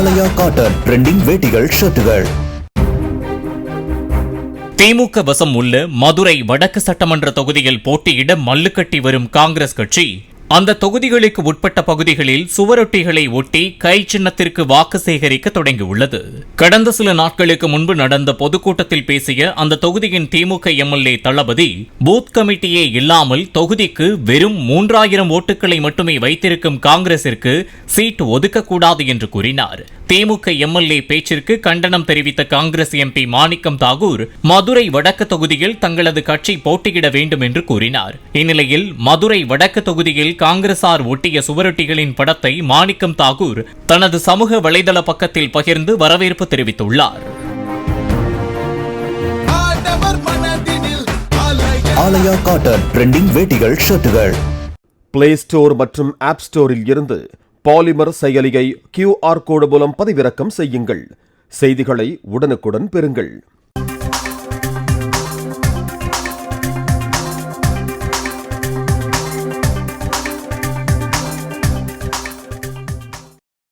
ஆலயா cotton trending வேட்டிகள் ஷர்ட்டுகள். திமுக வசம் உள்ள மதுரை வடக்கு சட்டமன்ற தொகுதியில் போட்டியிட மல்லுக்கட்டி வரும் காங்கிரஸ் கட்சி அந்த தொகுதிகளுக்கு உட்பட்ட பகுதிகளில் சுவரொட்டிகளை ஒட்டி கை சின்னத்திற்கு வாக்கு சேகரிக்க தொடங்கியுள்ளது. கடந்த சில நாட்களுக்கு முன்பு நடந்த பொதுக்கூட்டத்தில் பேசிய அந்த தொகுதியின் திமுக எம்எல்ஏ தளபதி பூத் கமிட்டியே இல்லாமல் தொகுதிக்கு வெறும் 3000 ஓட்டுகளை மட்டுமே வைத்திருக்கும் காங்கிரசிற்கு சீட் ஒதுக்கக்கூடாது என்று கூறினார். திமுக எம்எல்ஏ பேச்சிற்கு கண்டனம் தெரிவித்த காங்கிரஸ் எம்பி மாணிக்கம் தாகூர் மதுரை வடக்கு தொகுதியில் தங்களது கட்சி போட்டியிட வேண்டும் என்று கூறினார். இந்நிலையில் மதுரை வடக்கு தொகுதியில் காங்கிரசார் ஒட்டிய சுவரொட்டிகளின் படத்தை மாணிக்கம் தாகூர் தனது சமூக வலைதள பக்கத்தில் பகிர்ந்து வரவேற்பு தெரிவித்துள்ளார். ஆலயா காட்டன் ட்ரெண்டிங் வேட்டிகள் ஷர்ட்டுகள். பிளே ஸ்டோர் மற்றும் ஆப் ஸ்டோரில் இருந்து பாலிமர் செயலியை QR கோடு மூலம் பதிவிறக்கம் செய்யுங்கள். செய்திகளை உடனுக்குடன் பெறுங்கள்.